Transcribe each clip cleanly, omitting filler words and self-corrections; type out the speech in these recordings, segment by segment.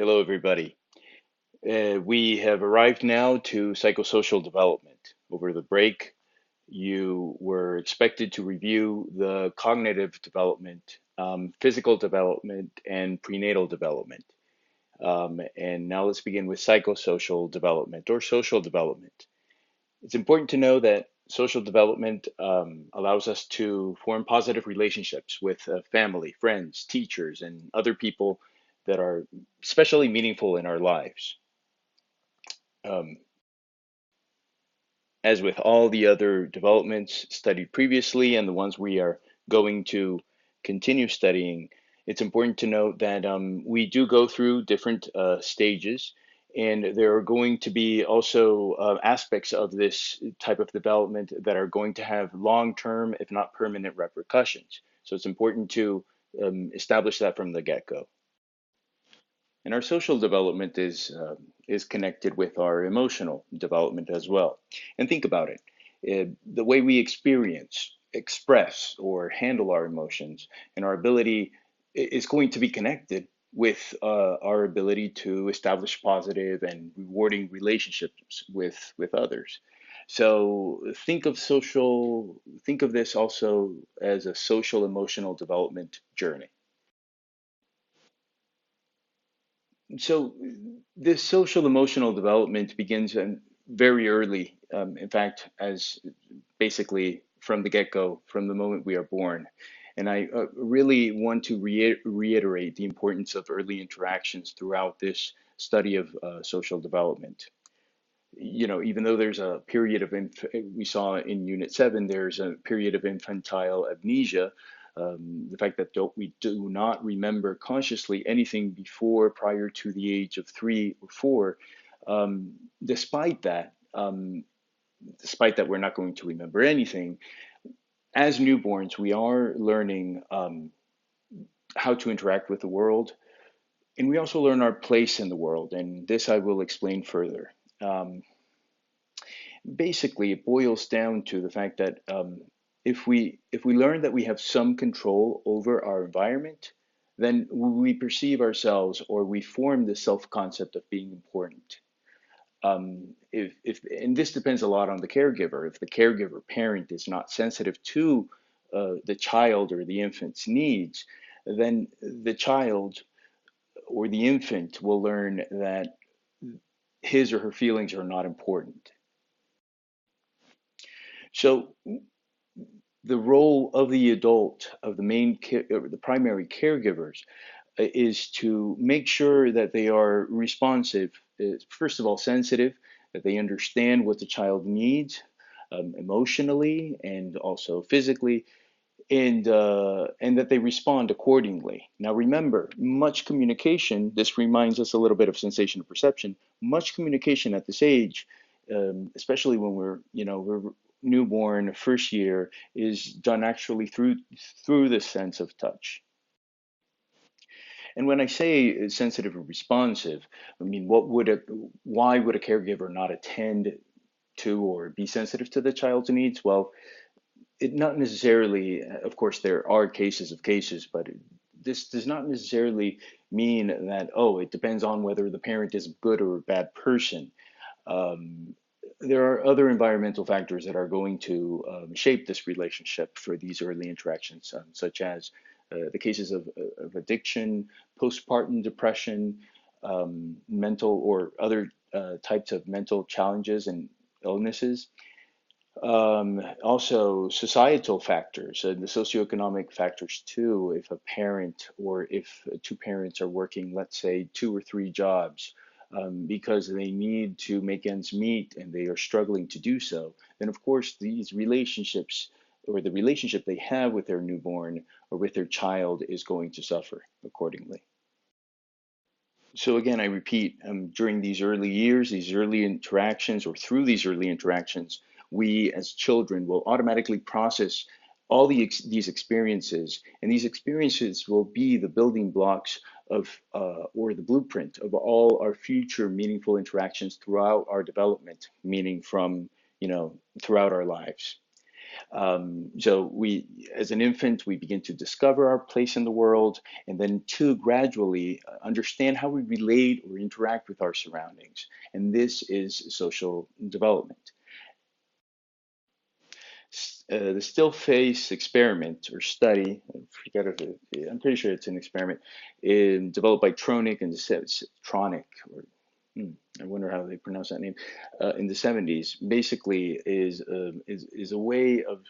Hello, everybody. We have arrived now to psychosocial development. Over the break, you were expected to review the cognitive development, physical development, and prenatal development. And now let's begin with psychosocial development or social development. It's important to know that social development allows us to form positive relationships with family, friends, teachers, and other people that are especially meaningful in our lives. Um, as with all the other developments studied previously and the ones we are going to continue studying, it's important to note that we do go through different stages, and there are going to be also aspects of this type of development that are going to have long-term, if not permanent, repercussions. So it's important to establish that from the get-go. And our social development is connected with our emotional development as well. And think about it. The way we experience, express, or handle our emotions and our ability is going to be connected with our ability to establish positive and rewarding relationships with others. So think of this also as a social emotional development journey. So this social emotional development begins very early. In fact, as basically from the get-go, from the moment we are born. And I really want to reiterate the importance of early interactions throughout this study of social development. You know, even though there's a period of, we saw in Unit 7, there's a period of infantile amnesia, the fact that we do not remember consciously anything before, prior to the age of 3 or 4, um, despite that, despite that we're not going to remember anything, as newborns, we are learning how to interact with the world, and we also learn our place in the world, and this I will explain further. Um, Basically, it boils down to the fact that if we learn that we have some control over our environment, then we perceive ourselves or we form the self-concept of being important. If and this depends a lot on the caregiver. If the caregiver parent is not sensitive to the child or the infant's needs, then the child or the infant will learn that his or her feelings are not important. So the role of the adult, of the or the primary caregivers, is to make sure that they are responsive, first of all, sensitive, that they understand what the child needs emotionally and also physically, and that they respond accordingly. Now, remember, much communication. This reminds us a little bit of sensation of perception. Much communication at this age, especially when we're newborn, first year, is done actually through the sense of touch. And when I say sensitive or responsive, I mean, why would a caregiver not attend to or be sensitive to the child's needs? Well, it not necessarily, of course, there are cases of cases, but this does not necessarily mean that, oh, it depends on whether the parent is a good or a bad person. Um, there are other environmental factors that are going to shape this relationship for these early interactions, such as the cases of addiction, postpartum depression, mental or other types of mental challenges and illnesses. Also, societal factors and the socioeconomic factors too. If a parent or if two parents are working, let's say 2 or 3 jobs, because they need to make ends meet and they are struggling to do so, then of course these relationships or the relationship they have with their newborn or with their child is going to suffer accordingly. So again, I repeat, during these early years, these early interactions, or through these early interactions, we as children will automatically process all these experiences, and these experiences will be the building blocks of, or the blueprint of all our future meaningful interactions throughout our development, meaning from, throughout our lives. So as an infant, we begin to discover our place in the world, and then to gradually understand how we relate or interact with our surroundings. And this is social development. The still face experiment or study, I forget if I'm pretty sure it's an experiment, developed by Tronick and Tronick, or I wonder how they pronounce that name, in the 70s, basically is a way of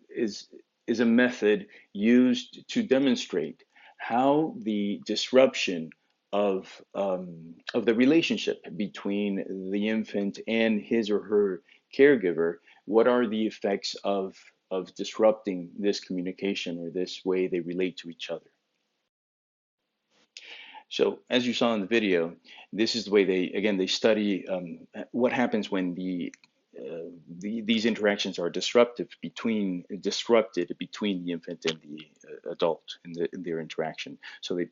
is is a method used to demonstrate how the disruption of the relationship between the infant and his or her caregiver, what are the effects of disrupting this communication or this way they relate to each other. So as you saw in the video, this is the way they study what happens when these interactions are disrupted between the infant and the adult in their interaction. So they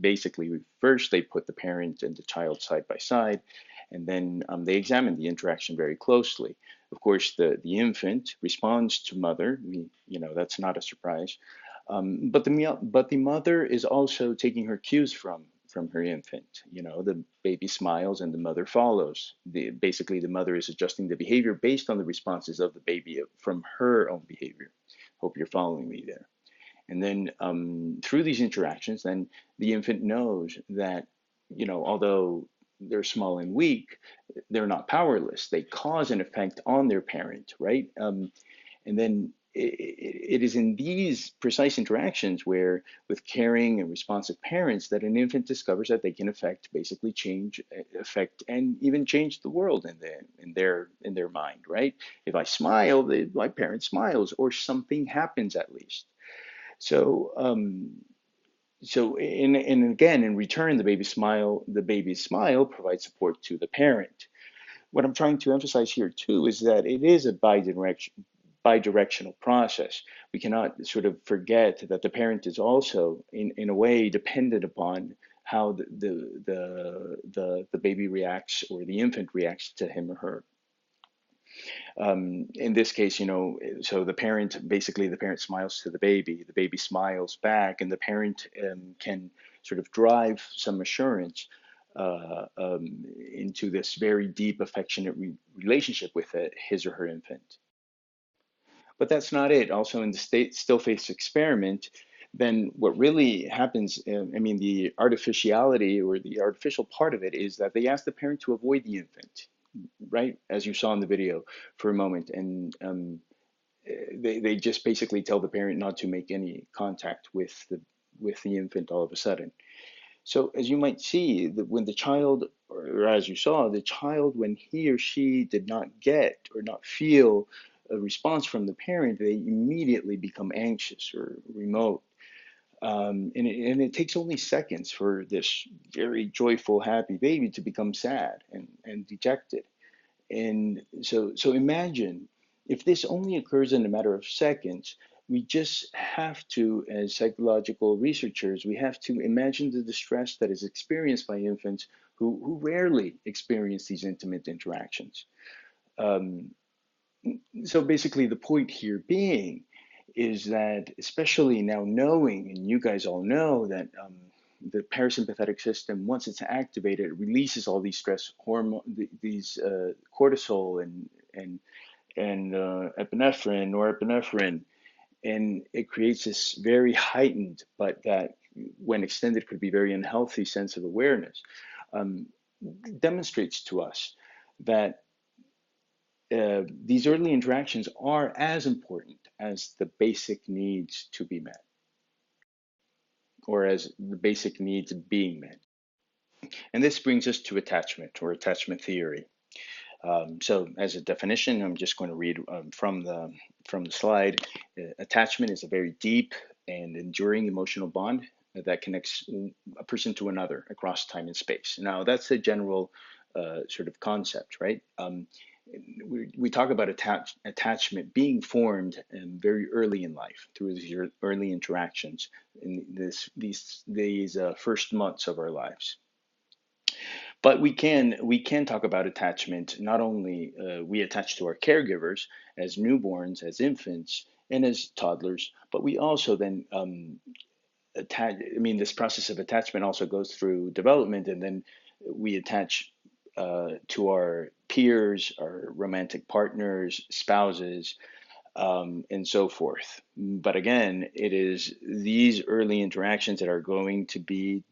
basically first they put the parent and the child side by side, and then they examine the interaction very closely. Of course, the infant responds to mother. That's not a surprise. But the mother is also taking her cues from her infant. The baby smiles and the mother follows. Basically, the mother is adjusting the behavior based on the responses of the baby from her own behavior. Hope you're following me there. And then through these interactions, then the infant knows that, although they're small and weak, they're not powerless. They cause an effect on their parent, right? And then it is in these precise interactions where, with caring and responsive parents, that an infant discovers that they can basically affect, and even change the world in their mind, right? If I smile, my parent smiles, or something happens at least. So, and again, in return, the baby's smile provides support to the parent. What I'm trying to emphasize here too is that it is a bidirectional process. We cannot sort of forget that the parent is also, in a way, dependent upon how the baby reacts or the infant reacts to him or her. In this case, so the parent smiles to the baby smiles back, and the parent can sort of drive some assurance into this very deep, affectionate relationship with his or her infant. But that's not it. Also, in the still face experiment, then what really happens, I mean, the artificiality or the artificial part of it is that they ask the parent to avoid the infant, right? As you saw in the video for a moment. And they just basically tell the parent not to make any contact with the infant all of a sudden. So as you might see, when the child, or as you saw, the child, when he or she did not get or not feel a response from the parent, they immediately become anxious or remote. And it takes only seconds for this very joyful, happy baby to become sad and dejected. And so imagine if this only occurs in a matter of seconds, we just have to, as psychological researchers, we have to imagine the distress that is experienced by infants who rarely experience these intimate interactions. Um, so basically, the point here being is that, especially now knowing, and you guys all know that the parasympathetic system, once it's activated, it releases all these stress hormone, these cortisol and epinephrine, norepinephrine, and it creates this very heightened, but that when extended could be very unhealthy sense of awareness. Um, Demonstrates to us that these early interactions are as important as the basic needs to be met, or as the basic needs being met. And this brings us to attachment or attachment theory. So, as a definition, I'm just going to read from the slide. Attachment is a very deep and enduring emotional bond that connects a person to another across time and space. Now, that's a general sort of concept, right? We talk about attachment being formed very early in life through these early interactions in these first months of our lives. But we can talk about attachment. Not only we attach to our caregivers as newborns, as infants, and as toddlers, but we also then attach. I mean, this process of attachment also goes through development, and then we attach to our peers, our romantic partners, spouses, and so forth. But again, it is these early interactions that are going to be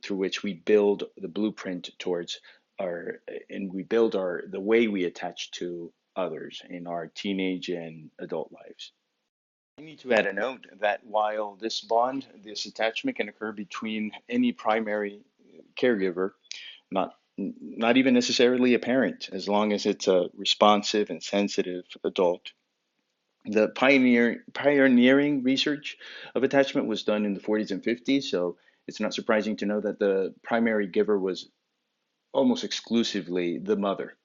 through which we build the blueprint towards our, and we build our, the way we attach to others in our teenage and adult lives. I need to add a note that while this bond, this attachment can occur between any primary caregiver, not even necessarily a parent, as long as it's a responsive and sensitive adult. The pioneering research of attachment was done in the 40s and 50s, so it's not surprising to know that the primary giver was almost exclusively the mother.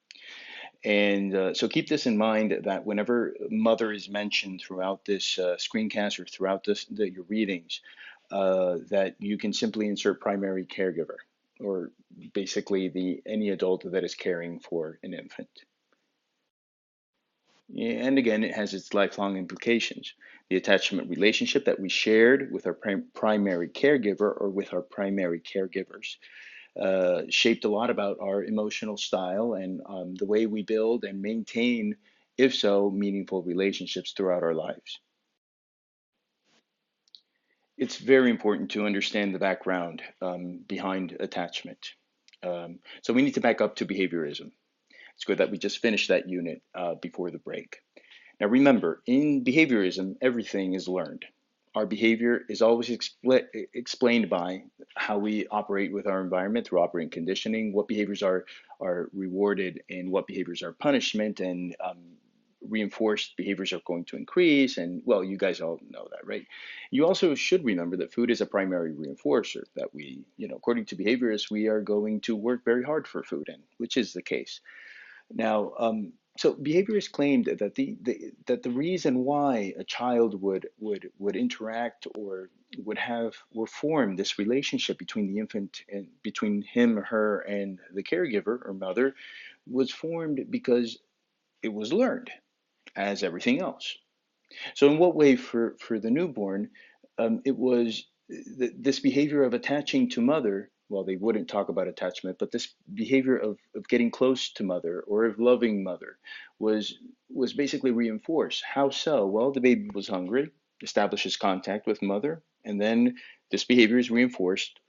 And so keep this in mind that whenever mother is mentioned throughout this screencast or throughout your readings, that you can simply insert primary caregiver, or basically the any adult that is caring for an infant. And again, it has its lifelong implications. The attachment relationship that we shared with our primary caregiver or with our primary caregivers shaped a lot about our emotional style and the way we build and maintain, if so, meaningful relationships throughout our lives. It's very important to understand the background behind attachment. So we need to back up to behaviorism. It's good that we just finished that unit before the break. Now remember, in behaviorism, everything is learned. Our behavior is always explained by how we operate with our environment through operant conditioning, what behaviors are rewarded and what behaviors are punishment, and reinforced behaviors are going to increase. And well, you guys all know that, right? You also should remember that food is a primary reinforcer, that we, according to behaviorists, we are going to work very hard for food, and which is the case. Now, so behaviorists claimed that the reason why a child would interact or would form this relationship between the infant and between him or her and the caregiver or mother was formed because it was learned, as everything else. So, in what way for the newborn, it was this behavior of attaching to mother. Well, they wouldn't talk about attachment, but this behavior of getting close to mother or of loving mother was basically reinforced. How so? Well, the baby was hungry, establishes contact with mother, and then this behavior is reinforced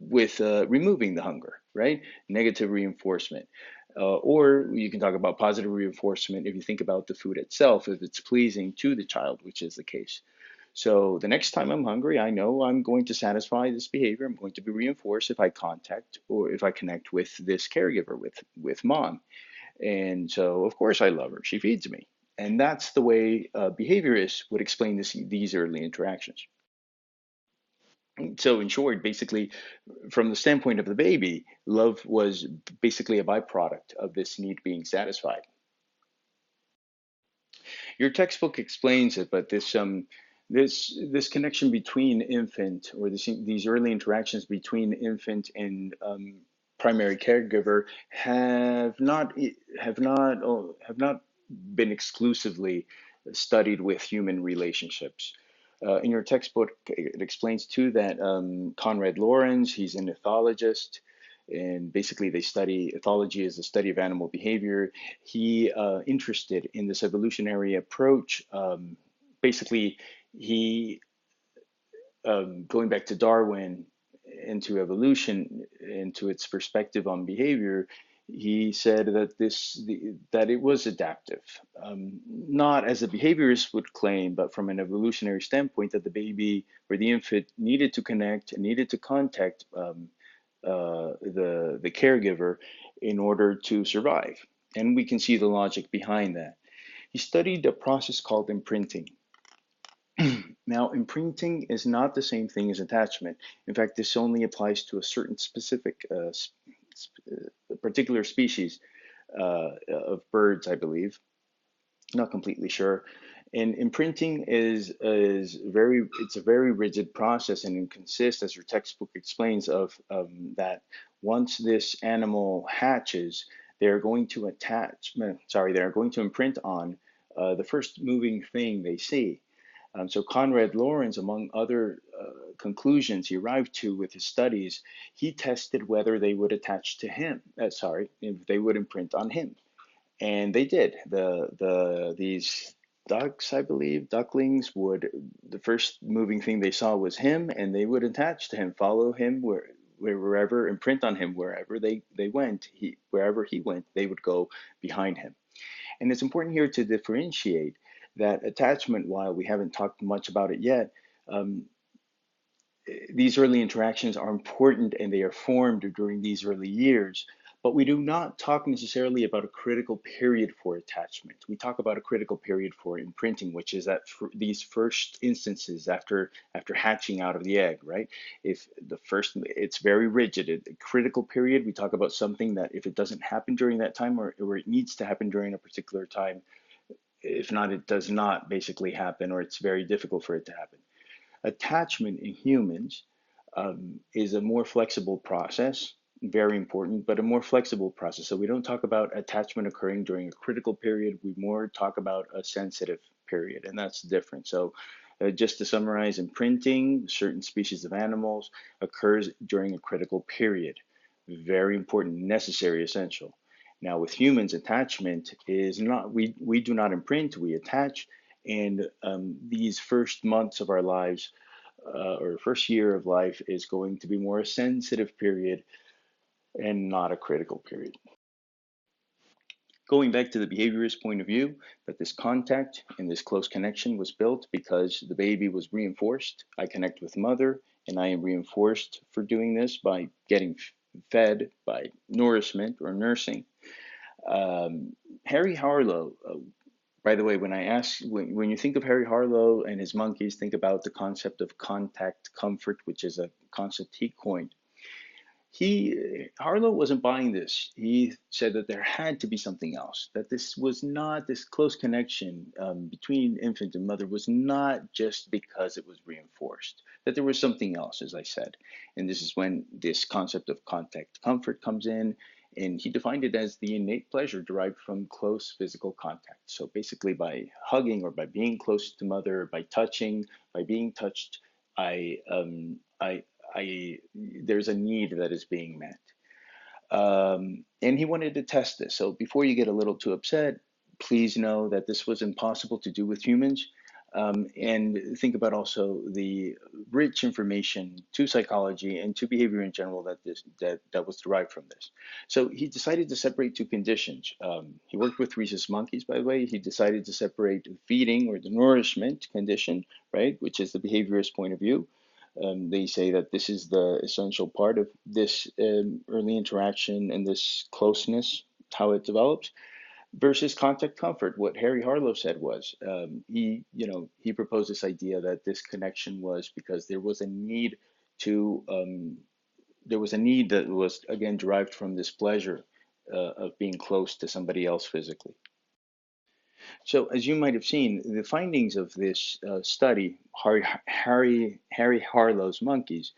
with removing the hunger, right? Negative reinforcement. Or you can talk about positive reinforcement if you think about the food itself, if it's pleasing to the child, which is the case. So the next time I'm hungry, I know I'm going to satisfy this behavior. I'm going to be reinforced if I contact or if I connect with this caregiver, with mom. And so, of course, I love her. She feeds me. And that's the way behaviorists would explain these early interactions. So, in short, basically, from the standpoint of the baby, love was basically a byproduct of this need being satisfied. Your textbook explains it, but this connection between infant, or these early interactions between infant and primary caregiver have not been exclusively studied with human relationships. In your textbook, it explains too that Conrad Lorenz, he's an ethologist, and basically they study ethology as the study of animal behavior. He interested in this evolutionary approach. Basically, he going back to Darwin into evolution, into its perspective on behavior. He said that that it was adaptive, not as the behaviorists would claim, but from an evolutionary standpoint, that the baby or the infant needed to connect and needed to contact the caregiver in order to survive. And we can see the logic behind that. He studied a process called imprinting. Now, imprinting is not the same thing as attachment. In fact, this only applies to a certain specific, particular species of birds, I believe. Not completely sure. And imprinting is very, it's a very rigid process, and it consists, as your textbook explains, of that once this animal hatches, they're going to they're going to imprint on the first moving thing they see. So Conrad Lorenz, among other conclusions he arrived to with his studies, he tested whether they would attach to him. If they would imprint on him, and they did. These ducks, I believe, ducklings would, the first moving thing they saw was him, and they would attach to him, follow him wherever, imprint on him wherever they went. Wherever he went, they would go behind him. And it's important here to differentiate that attachment, while we haven't talked much about it yet, um, these early interactions are important and they are formed during these early years, but we do not talk necessarily about a critical period for attachment. We talk about a critical period for imprinting, which is that for these first instances after hatching out of the egg, right? If the first, it's very rigid. A critical period, we talk about something that if it doesn't happen during that time, or it needs to happen during a particular time, if not, it does not basically happen, or it's very difficult for it to happen. Attachment in humans is a more flexible process, very important, but a more flexible process. So we don't talk about attachment occurring during a critical period. We more talk about a sensitive period, and that's different. So just to summarize, imprinting certain species of animals occurs during a critical period. Very important, necessary, essential. Now, with humans, attachment is not, we do not imprint, we attach. And these first months of our lives, or first year of life, is going to be more a sensitive period and not a critical period. Going back to the behaviorist point of view, that this contact and this close connection was built because the baby was reinforced. I connect with mother, and I am reinforced for doing this by getting fed, by nourishment or nursing. Harry Harlow, by the way, when you think of Harry Harlow and his monkeys, think about the concept of contact comfort, which is a concept he coined. Harlow wasn't buying this. He said that there had to be something else. That this was not, this close connection between infant and mother was not just because it was reinforced. That there was something else, as I said. And this is when this concept of contact comfort comes in. And he defined it as the innate pleasure derived from close physical contact. So basically, by hugging or by being close to mother, by touching, by being touched, I there's a need that is being met. And he wanted to test this. So before you get a little too upset, please know that this was impossible to do with humans. And think about also the rich information to psychology and to behavior in general that was derived from this. So he decided to separate two conditions. He worked with rhesus monkeys, by the way. He decided to separate the feeding or the nourishment condition, right, which is the behaviorist point of view. They say that this is the essential part of this early interaction and this closeness, how it develops, versus contact comfort. What Harry Harlow said was he proposed this idea that this connection was because to there was a need that was again derived from this pleasure of being close to somebody else physically. So, as you might have seen, the findings of this study, Harry Harlow's monkeys,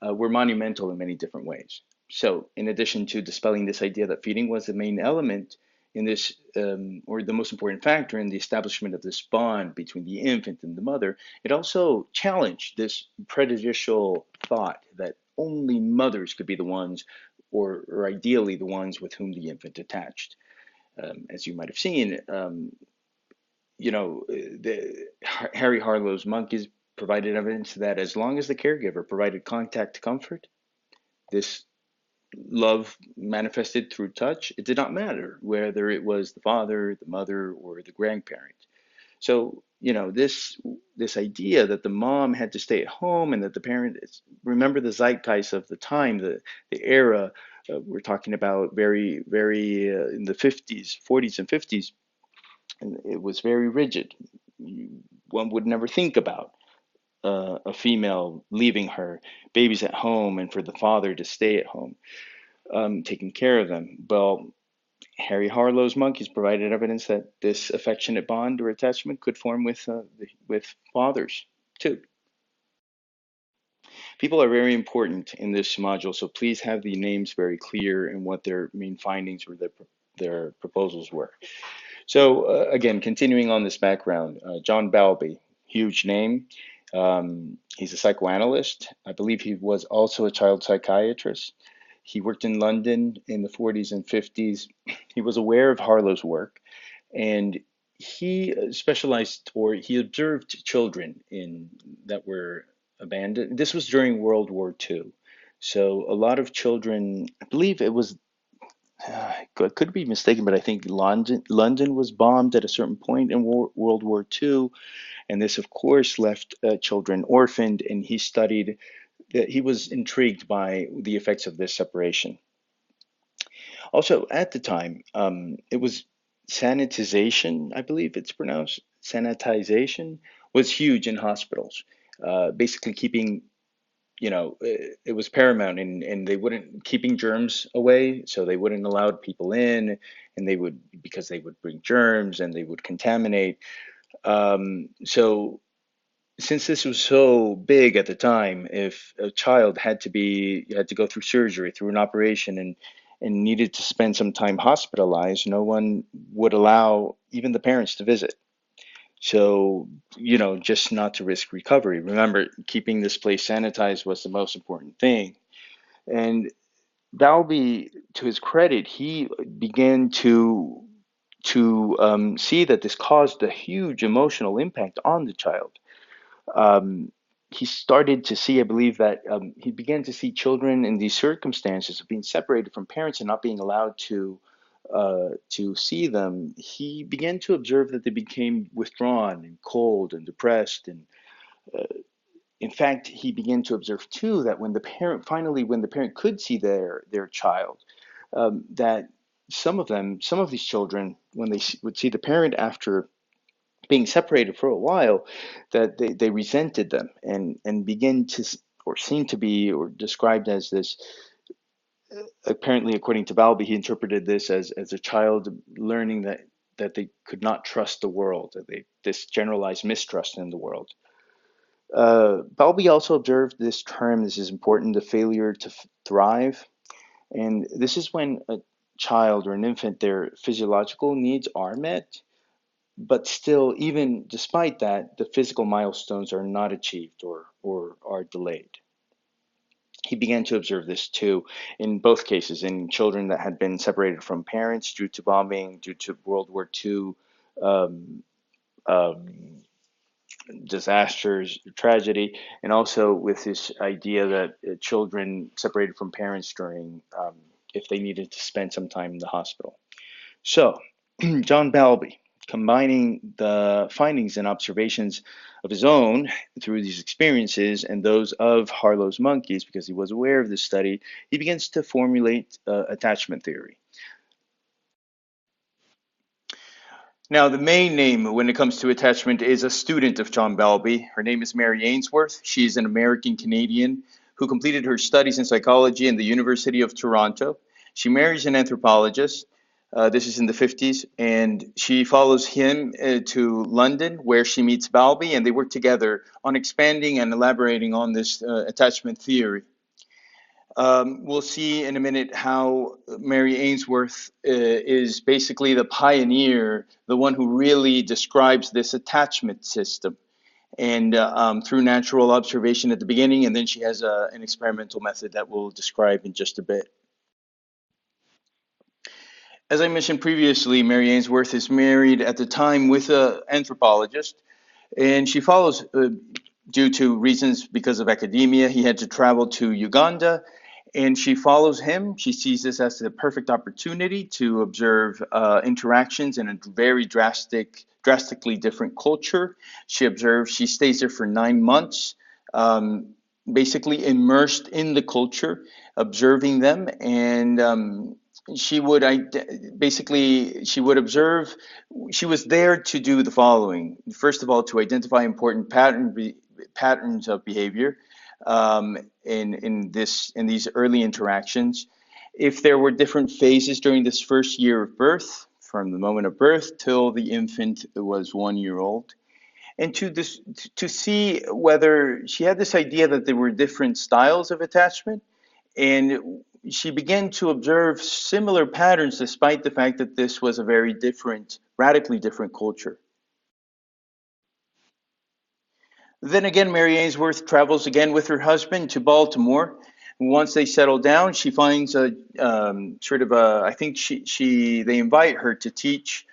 were monumental in many different ways. So, in addition to dispelling this idea that feeding was the main element in this, or the most important factor in the establishment of this bond between the infant and the mother, it also challenged this prejudicial thought that only mothers could be the ones, or ideally the ones with whom the infant attached. As you might have seen, Harry Harlow's monkeys provided evidence that as long as the caregiver provided contact comfort, this love manifested through touch. It did not matter whether it was the father, the mother, or the grandparent. So, this idea that the mom had to stay at home and that the parent, remember the zeitgeist of the time, the era, we're talking about very, very in the 50s, 40s, and 50s, and it was very rigid. One would never think about a female leaving her babies at home and for the father to stay at home, taking care of them. Well, Harry Harlow's monkeys provided evidence that this affectionate bond or attachment could form with fathers too. People are very important in this module, so please have the names very clear and what their main findings or their proposals were. So again, continuing on this background, John Bowlby, huge name. He's a psychoanalyst. I believe he was also a child psychiatrist. He worked in London in the 40s and 50s. He was aware of Harlow's work, and he specialized, or he observed children in that were abandoned. This was during World War II. So a lot of children, I believe it was, I could be mistaken, but I think London was bombed at a certain point in World War II, and this, of course, left children orphaned. And he studied that he was intrigued by the effects of this separation. Also, at the time, it was sanitization, I believe it's pronounced. Sanitization was huge in hospitals. Basically, keeping, it was paramount, and they wouldn't keeping germs away, so they wouldn't allow people in, and they would because they would bring germs and they would contaminate. So since this was so big at the time, if a child had to go through surgery, through an operation, and needed to spend some time hospitalized, no one would allow even the parents to visit. So, just not to risk recovery. Remember, keeping this place sanitized was the most important thing. And Balby, to his credit, he began to see that this caused a huge emotional impact on the child. um, he started to see, I believe, that he began to see children in these circumstances of being separated from parents and not being allowed to see them. He began to observe that they became withdrawn and cold and depressed. And uh, in fact, he began to observe too that when the parent could see their child, that some of these children, when they would see the parent after being separated for a while, that they resented them and begin to or seem to be or described as this. Apparently, according to Balby, he interpreted this as a child learning that they could not trust the world, that they this generalized mistrust in the world. Balby also observed this term. This is important: the failure to thrive, and this is when a child or an infant, their physiological needs are met, but still, even despite that, the physical milestones are not achieved or are delayed. He began to observe this too in both cases, in children that had been separated from parents due to bombing, due to World War II um, um, disasters, tragedy, and also with this idea that children separated from parents during, if they needed to spend some time in the hospital. So, John Balby, combining the findings and observations of his own through these experiences and those of Harlow's monkeys, because he was aware of this study, he begins to formulate attachment theory. Now, the main name when it comes to attachment is a student of John Bowlby. Her name is Mary Ainsworth. She is an American Canadian who completed her studies in psychology in the University of Toronto. She marries an anthropologist. This is in the 50s, and she follows him to London, where she meets Bowlby, and they work together on expanding and elaborating on this attachment theory. We'll see in a minute how Mary Ainsworth is basically the pioneer, the one who really describes this attachment system, and through natural observation at the beginning, and then she has an experimental method that we'll describe in just a bit. As I mentioned previously, Mary Ainsworth is married at the time with an anthropologist, and she follows, due to reasons because of academia, he had to travel to Uganda, and she follows him. She sees this as the perfect opportunity to observe interactions in a very drastically different culture. She stays there for 9 months, basically immersed in the culture, observing them, and she would she would observe. She was there to do the following: first of all, to identify important patterns of behavior in these early interactions, if there were different phases during this first year of birth, from the moment of birth till the infant was 1 year old, and to see whether she had this idea that there were different styles of attachment, and she began to observe similar patterns despite the fact that this was a very different, radically different culture. Then again, Mary Ainsworth travels again with her husband to Baltimore. Once they settle down, she finds a sort of a, I think they invite her to teach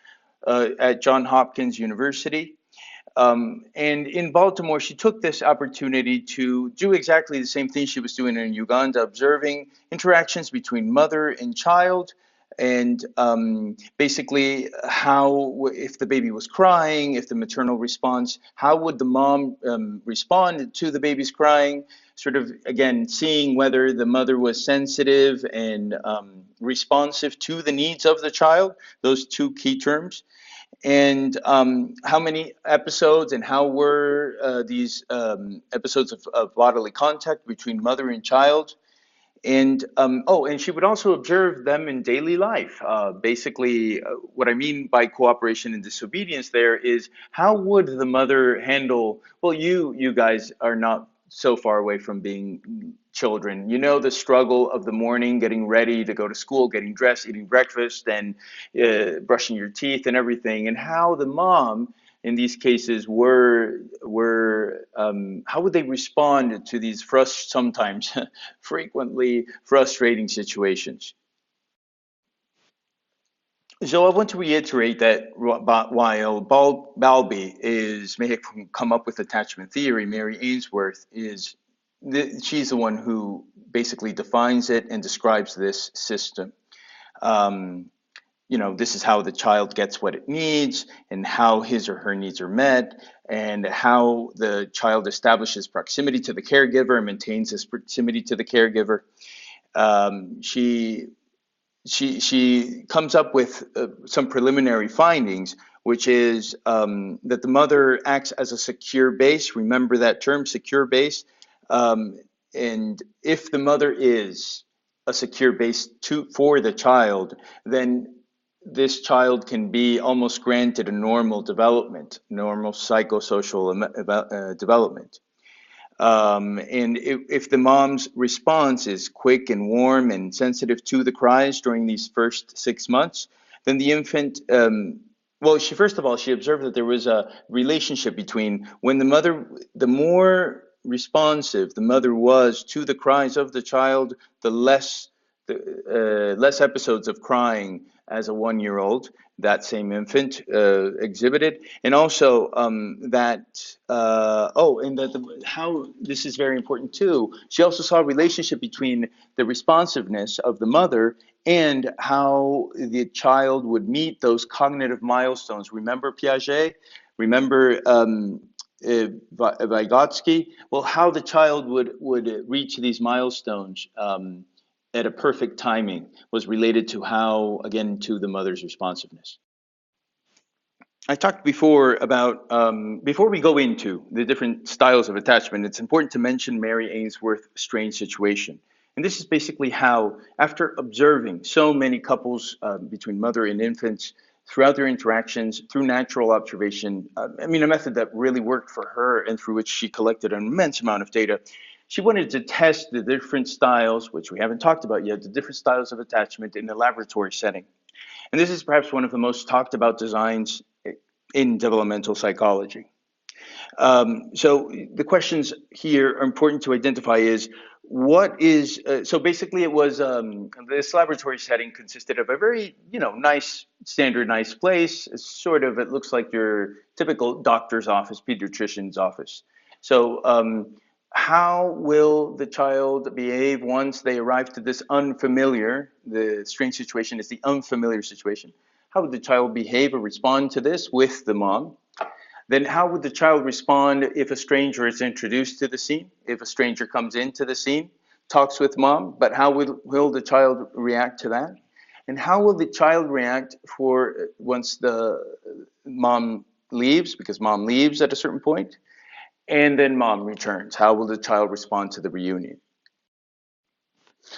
at Johns Hopkins University. And in Baltimore, she took this opportunity to do exactly the same thing she was doing in Uganda, observing interactions between mother and child, and basically how, if the baby was crying, if the maternal response, how would the mom respond to the baby's crying, sort of, again, seeing whether the mother was sensitive and responsive to the needs of the child, those two key terms, and how many episodes and how were these episodes of bodily contact between mother and child. And and she would also observe them in daily life. Basically, what I mean by cooperation and disobedience there is how would the mother handle? Well, you guys are not so far away from being children. You know the struggle of the morning, getting ready to go to school, getting dressed, eating breakfast, and brushing your teeth and everything, and how the mom in these cases were how would they respond to these sometimes frequently frustrating situations. So I want to reiterate that while Balby may have come up with attachment theory, Mary Ainsworth she's the one who basically defines it and describes this system. Um, this is how the child gets what it needs and how his or her needs are met, and how the child establishes proximity to the caregiver and maintains this proximity to the caregiver. She comes up with some preliminary findings, which is that the mother acts as a secure base. Remember that term, secure base. Um, and if the mother is a secure base for the child, then this child can be almost granted a normal development, normal psychosocial development. And if the mom's response is quick and warm and sensitive to the cries during these first 6 months, then the infant, well, first of all, she observed that there was a relationship between when the more responsive the mother was to the cries of the child, less episodes of crying as a 1 year old that same infant exhibited, and also how this is very important too. She also saw a relationship between the responsiveness of the mother and how the child would meet those cognitive milestones. Remember Piaget? Remember Vygotsky? Well, how the child would reach these milestones at a perfect timing was related to how, again, to the mother's responsiveness. I talked before about, before we go into the different styles of attachment, it's important to mention Mary Ainsworth's strange situation. And this is basically how, after observing so many couples between mother and infants throughout their interactions, through natural observation, a method that really worked for her and through which she collected an immense amount of data, she wanted to test the different styles, which we haven't talked about yet, the different styles of attachment in a laboratory setting. And this is perhaps one of the most talked about designs in developmental psychology. So the questions here are important to identify is, what is, so basically it was, this laboratory setting consisted of a very, nice, standard, nice place. It's sort of, it looks like your typical doctor's office, pediatrician's office. So how will the child behave once they arrive to this unfamiliar, the strange situation is the unfamiliar situation. How would the child behave or respond to this with the mom? Then how would the child respond if a stranger is introduced to the scene? If a stranger comes into the scene, talks with mom, but how will the child react to that? And how will the child react once the mom leaves, because mom leaves at a certain point, and then mom returns? How will the child respond to the reunion?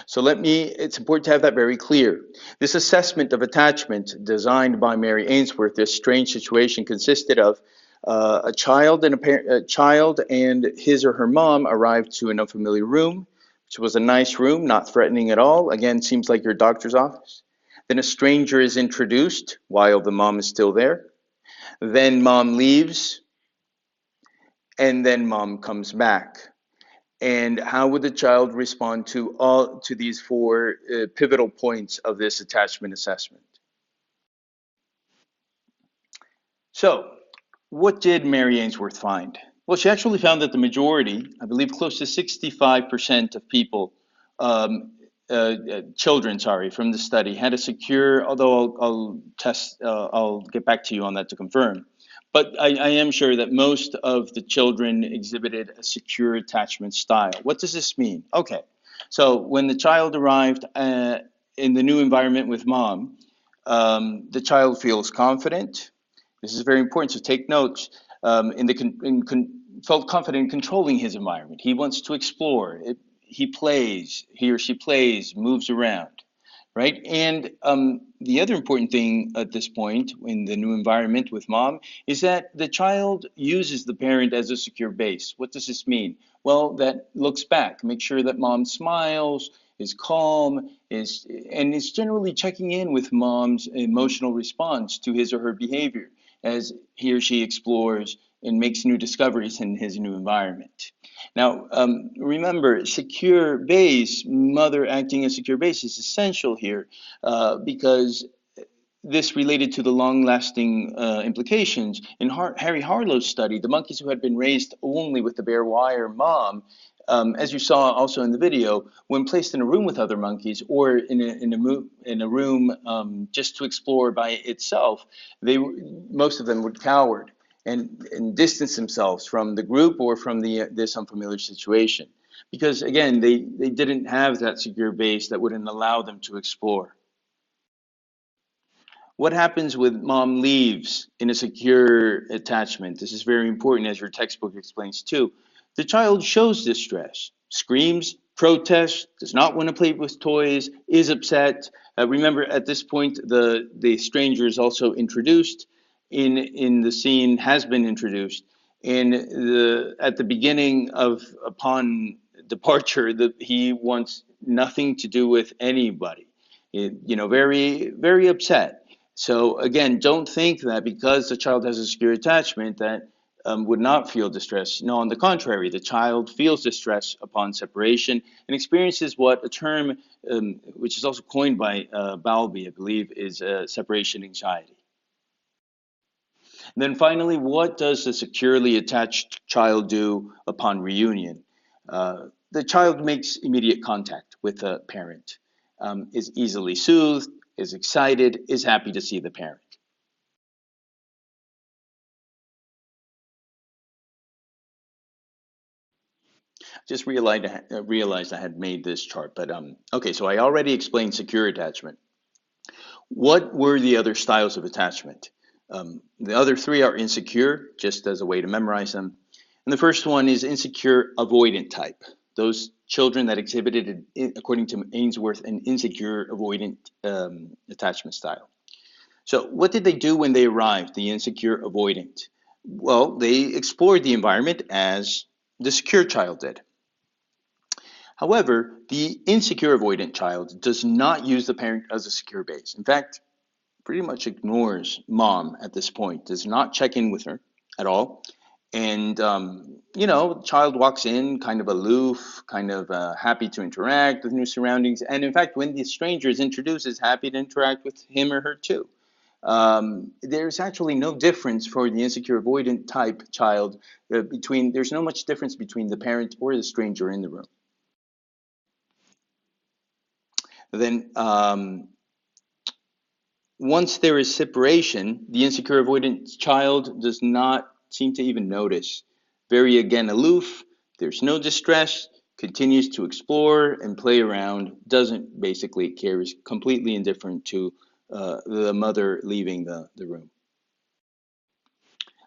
So it's important to have that very clear. This assessment of attachment designed by Mary Ainsworth, this strange situation consisted of a child and his or her mom arrived to an unfamiliar room, which was a nice room, not threatening at all. Again, seems like your doctor's office. Then a stranger is introduced while the mom is still there. Then mom leaves, and then mom comes back. And how would the child respond to these four pivotal points of this attachment assessment? So, what did Mary Ainsworth find? Well, she actually found that the majority, I believe close to 65% of people, children, sorry, from the study had a secure, although I'll get back to you on that to confirm. But I am sure that most of the children exhibited a secure attachment style. What does this mean? Okay, so when the child arrived in the new environment with mom, the child feels confident. This is very important, so take notes. Felt confident in controlling his environment. He wants to explore. He or she plays, moves around, right? And the other important thing at this point in the new environment with mom is that the child uses the parent as a secure base. What does this mean? Well, that looks back, make sure that mom smiles, is calm, and is generally checking in with mom's emotional response to his or her behavior as he or she explores and makes new discoveries in his new environment. Now, remember, secure base, mother acting as secure base is essential here because this related to the long-lasting implications. In Harry Harlow's study, the monkeys who had been raised only with the bare wire mom, as you saw also in the video, when placed in a room with other monkeys or in a room just to explore by itself, most of them would cower and distance themselves from the group or from this unfamiliar situation. Because again, they didn't have that secure base that wouldn't allow them to explore. What happens when mom leaves in a secure attachment? This is very important, as your textbook explains too. The child shows distress, screams, protests, does not want to play with toys, is upset. Remember, at this point, the stranger is also introduced in the scene, has been introduced. At the beginning of upon departure, he wants nothing to do with anybody. Very very upset. So again, don't think that because the child has a secure attachment that would not feel distress. No, on the contrary, the child feels distress upon separation and experiences what a term, which is also coined by Bowlby, I believe, is separation anxiety. And then finally, what does the securely attached child do upon reunion? The child makes immediate contact with the parent, is easily soothed, is excited, is happy to see the parent. Just realized I had made this chart, but okay, so I already explained secure attachment. What were the other styles of attachment? The other three are insecure, just as a way to memorize them. And the first one is insecure avoidant type. Those children that exhibited, according to Ainsworth, an insecure avoidant attachment style. So, what did they do when they arrived, the insecure avoidant? Well, they explored the environment as the secure child did. However, the insecure avoidant child does not use the parent as a secure base. In fact, pretty much ignores mom at this point, does not check in with her at all. And, child walks in kind of aloof, kind of happy to interact with new surroundings. And in fact, when the stranger is introduced, is happy to interact with him or her too. There's actually no difference for the insecure avoidant type child there's no much difference between the parent or the stranger in the room. Then once there is separation, the insecure avoidant child does not seem to even notice. Very again aloof, there's no distress, continues to explore and play around, doesn't basically care, is completely indifferent to the mother leaving the room.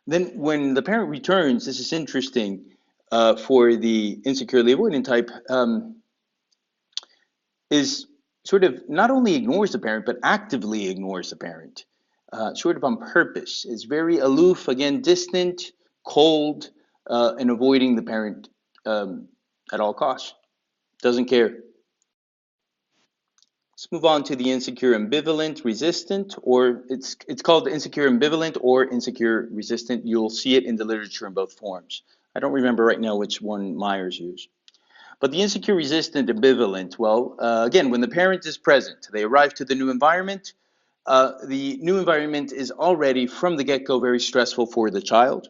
Then when the parent returns, this is interesting for the insecurely avoidant type. is sort of not only ignores the parent, but actively ignores the parent, sort of on purpose. Is very aloof, again, distant, cold, and avoiding the parent at all costs. Doesn't care. Let's move on to the insecure ambivalent resistant, or it's called insecure ambivalent or insecure resistant. You'll see it in the literature in both forms. I don't remember right now which one Myers used. But the insecure resistant ambivalent, well, again, when the parent is present, they arrive to the new environment. The new environment is already from the get-go very stressful for the child.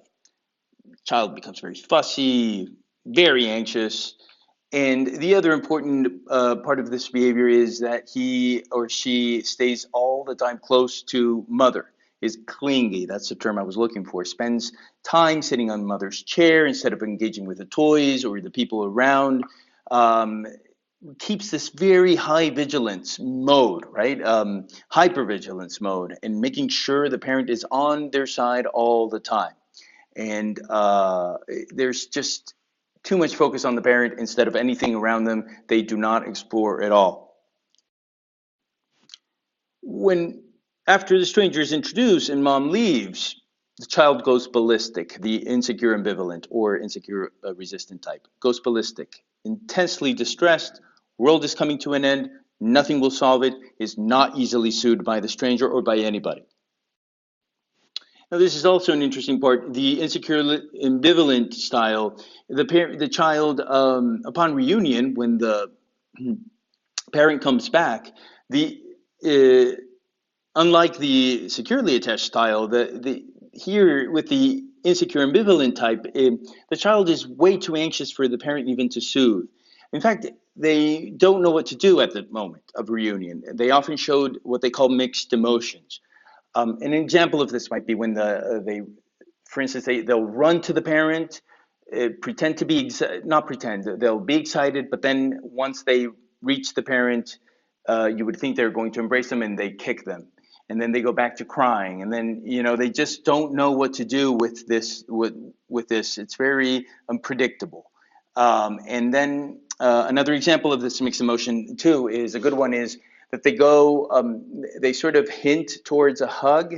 Child becomes very fussy, very anxious, and the other important part of this behavior is that he or she stays all the time close to mother, is clingy. That's the term I was looking for. Spends time sitting on mother's chair instead of engaging with the toys or the people around. Um, Keeps this very high vigilance mode, right? Hypervigilance mode, and making sure the parent is on their side all the time. And there's just too much focus on the parent instead of anything around them they do not explore at all. When after the stranger is introduced and mom leaves, the child goes ballistic. The insecure ambivalent or insecure resistant type goes ballistic, intensely distressed. World is coming to an end. Nothing will solve it. Is not easily soothed by the stranger or by anybody. Now, this is also an interesting part. The insecure ambivalent style, the child, upon reunion, when the parent comes back, the uh, unlike the securely attached style, the here with the insecure ambivalent type, the child is way too anxious for the parent even to soothe. In fact, they don't know what to do at the moment of reunion. They often showed what they call mixed emotions. An example of this might be when they, for instance, they'll run to the parent, pretend to be not pretend, they'll be excited, but then once they reach the parent, you would think they're going to embrace them, and they kick them, and then they go back to crying, and then they just don't know what to do with this. With this, it's very unpredictable. And then another example of this mixed emotion too is a good one is that they sort of hint towards a hug,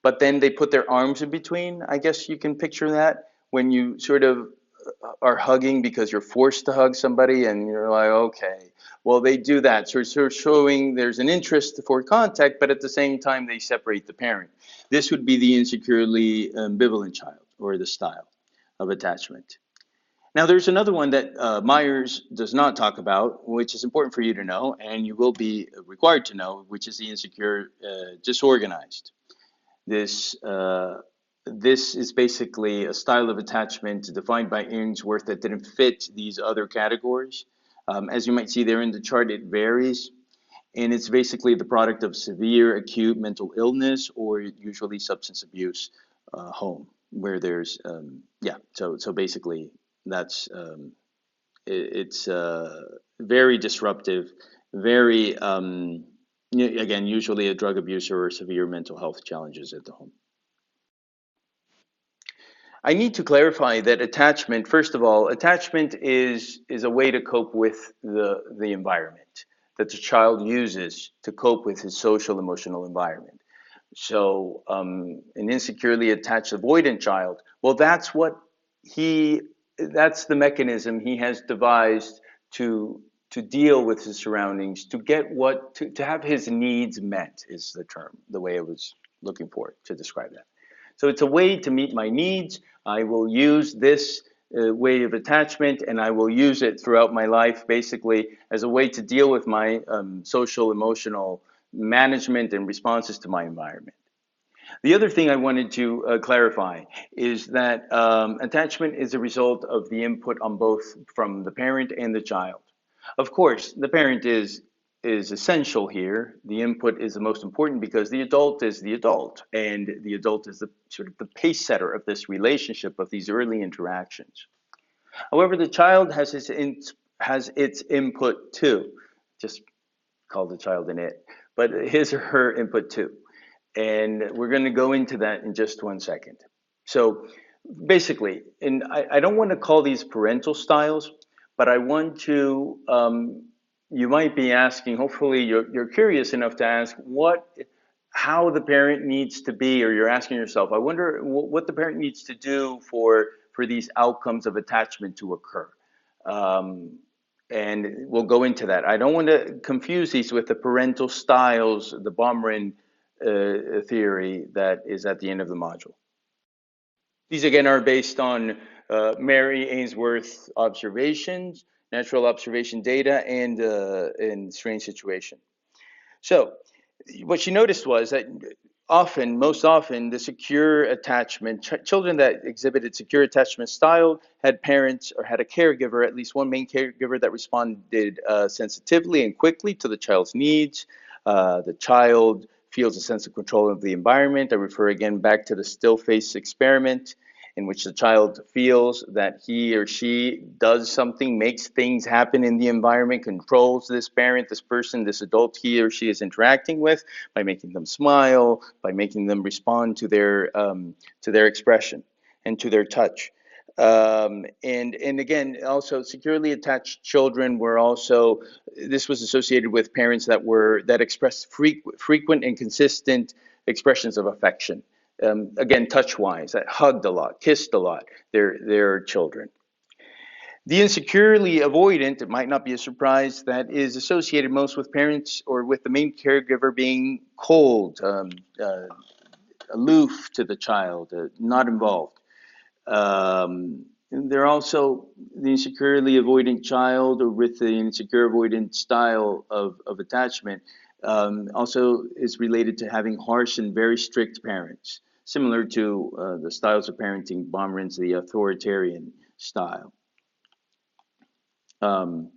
but then they put their arms in between. I guess you can picture that when you sort of are hugging because you're forced to hug somebody and you're like, okay, well, they do that. So sort of showing there's an interest for contact, but at the same time, they separate the parent. This would be the insecurely ambivalent child or the style of attachment. Now, there's another one that Myers does not talk about, which is important for you to know, and you will be required to know, which is the insecure disorganized. This this is basically a style of attachment defined by Ainsworth that didn't fit these other categories. As you might see there in the chart, it varies, and it's basically the product of severe acute mental illness or usually substance abuse home where there's yeah. So basically that's it's very disruptive, very again usually a drug abuser or severe mental health challenges at the home. I need to clarify that attachment, first of all, attachment is a way to cope with the environment that the child uses to cope with his social emotional environment. So an insecurely attached avoidant child, well, he that's the mechanism he has devised to deal with his surroundings, to get to have his needs met is the term, the way I was looking for it to describe that. So it's a way to meet my needs. I will use this way of attachment, and I will use it throughout my life, basically as a way to deal with my social, emotional management and responses to my environment. The other thing I wanted to clarify is that attachment is a result of the input on both from the parent and the child. Of course, the parent is essential here. The input is the most important because the adult is the adult, and the adult is the sort of the pace setter of this relationship of these early interactions. However, the child has its input too. Just call the child an it, but his or her input too. And we're going to go into that in just one second. So basically, and I don't want to call these parental styles, but I want to you might be asking, hopefully you're curious enough to ask how the parent needs to be, or you're asking yourself, I wonder what the parent needs to do for these outcomes of attachment to occur. Um, and we'll go into that. I don't want to confuse these with the parental styles, the Baumrind theory that is at the end of the module. These again are based on Mary Ainsworth observations, natural observation data, and strange situation. So what she noticed was that most often, the secure attachment, children that exhibited secure attachment style had parents or had a caregiver, at least one main caregiver that responded sensitively and quickly to the child's needs. The child feels a sense of control of the environment. I refer again back to the still face experiment, in which the child feels that he or she does something, makes things happen in the environment, controls this parent, this person, this adult he or she is interacting with by making them smile, by making them respond to their expression and to their touch. And again, also securely attached children were also, this was associated with parents that expressed frequent and consistent expressions of affection. Again, touch-wise, that hugged a lot, kissed a lot, their children. The insecurely avoidant, it might not be a surprise, that is associated most with parents or with the main caregiver being cold, aloof to the child, not involved. They're also the insecurely avoidant child, or with the insecure avoidant style of attachment, also is related to having harsh and very strict parents, similar to the styles of parenting Baumrind's the authoritarian style. Um,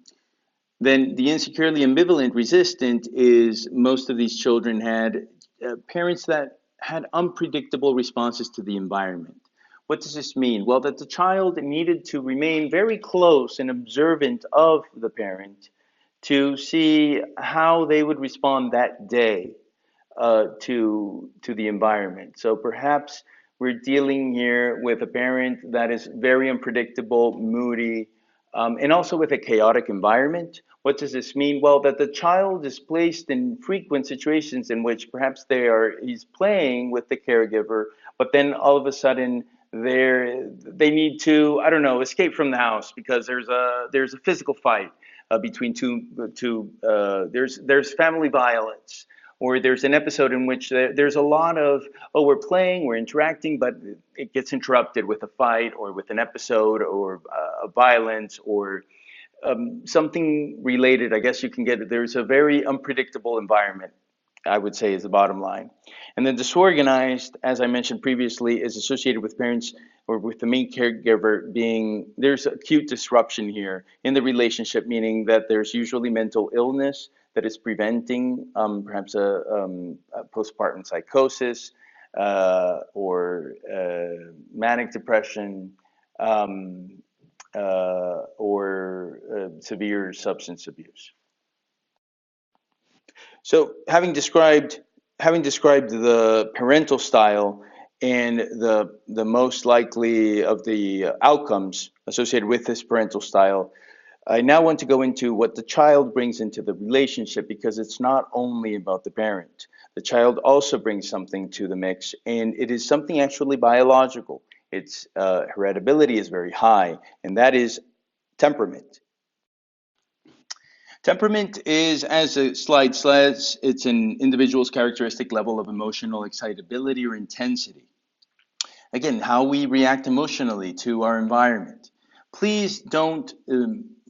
then the insecurely ambivalent resistant is most of these children had parents that had unpredictable responses to the environment. What does this mean? Well, that the child needed to remain very close and observant of the parent to see how they would respond that day to the environment. So perhaps we're dealing here with a parent that is very unpredictable, moody, and also with a chaotic environment. What does this mean? Well, that the child is placed in frequent situations in which perhaps he's playing with the caregiver, but then all of a sudden they need to, I don't know, escape from the house because there's a physical fight between there's family violence, or there's an episode in which there's a lot of, oh, we're playing, we're interacting, but it gets interrupted with a fight or with an episode or violence or something related. I guess you can get it. There's a very unpredictable environment, I would say, is the bottom line. And then disorganized, as I mentioned previously, is associated with parents or with the main caregiver there's acute disruption here in the relationship, meaning that there's usually mental illness that is preventing perhaps a postpartum psychosis or manic depression, or severe substance abuse. So having described the parental style and the most likely of the outcomes associated with this parental style, I now want to go into what the child brings into the relationship, because it's not only about the parent. The child also brings something to the mix, and it is something actually biological. Its heritability is very high, and that is temperament. Temperament is, as the slide says, it's an individual's characteristic level of emotional excitability or intensity. Again, how we react emotionally to our environment. Please don't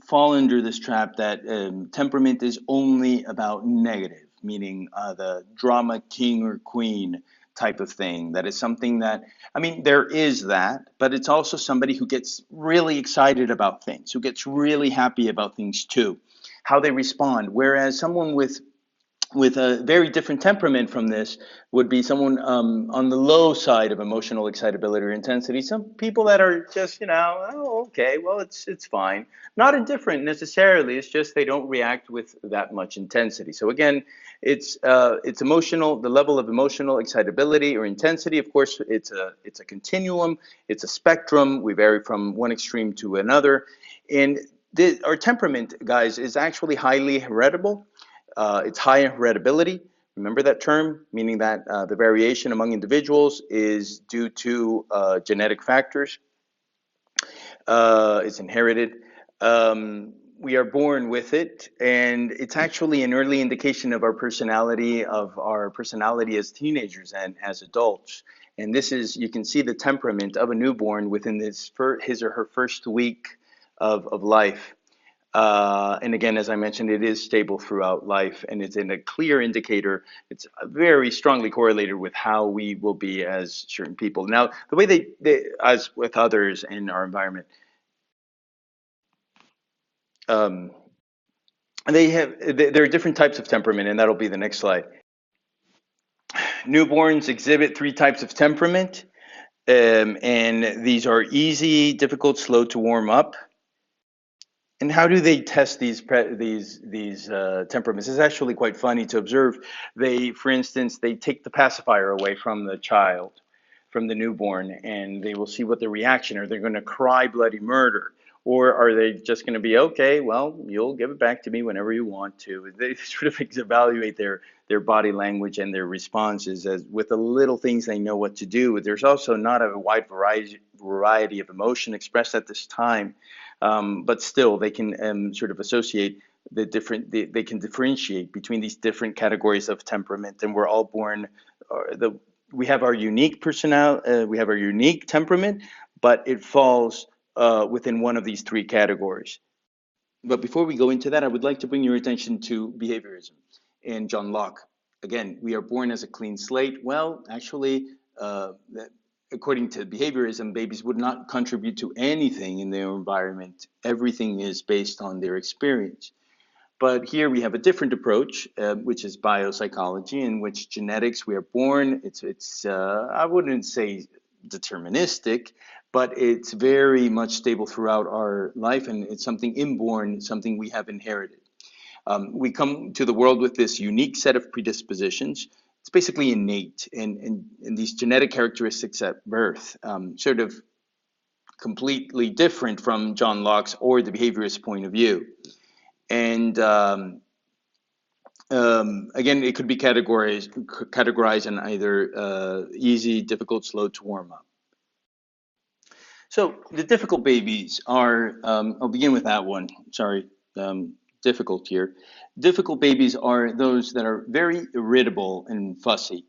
fall under this trap that temperament is only about negative, meaning the drama king or queen type of thing. That is something that, I mean, there is that, but it's also somebody who gets really excited about things, who gets really happy about things too, how they respond. Whereas someone with a very different temperament from this would be someone on the low side of emotional excitability or intensity. Some people that are just, oh, okay, well, it's fine. Not indifferent necessarily. It's just they don't react with that much intensity. So again, it's emotional. The level of emotional excitability or intensity, of course, it's a continuum. It's a spectrum. We vary from one extreme to another, and our temperament, guys, is actually highly heritable. It's high in heritability. Remember that term, meaning that the variation among individuals is due to genetic factors. It's inherited. We are born with it, and it's actually an early indication of our personality as teenagers and as adults. And this is, you can see the temperament of a newborn within his or her first week of life. And again, as I mentioned, it is stable throughout life, and it's in a clear indicator. It's very strongly correlated with how we will be as certain people. Now, the way as with others in our environment, um, there are different types of temperament, and that'll be the next slide. Newborns exhibit three types of temperament, and these are easy, difficult, slow to warm up. And how do they test these temperaments? It's actually quite funny to observe. For instance, they take the pacifier away from the child, from the newborn, and they will see what the reaction are. They're going to cry bloody murder, or are they just going to be okay? Well, you'll give it back to me whenever you want to. They sort of evaluate their body language and their responses as with the little things they know what to do. There's also not a wide variety of emotion expressed at this time. But still, they can sort of associate they can differentiate between these different categories of temperament, and we're all born. We have our unique we have our unique temperament, but it falls within one of these three categories. But before we go into that, I would like to bring your attention to behaviorism and John Locke. Again, we are born as a clean slate. Well, actually, according to behaviorism, babies would not contribute to anything in their environment. Everything is based on their experience. But here we have a different approach, which is biopsychology, in which genetics, we are born, it's I wouldn't say deterministic, but it's very much stable throughout our life, and it's something inborn, something we have inherited. We come to the world with this unique set of predispositions. It's basically innate, and these genetic characteristics at birth, sort of completely different from John Locke's or the behaviorist point of view. And again, it could be categorized in either easy, difficult, slow to warm up. So the difficult babies are, I'll begin with that one. Sorry, difficult here. Difficult babies are those that are very irritable and fussy.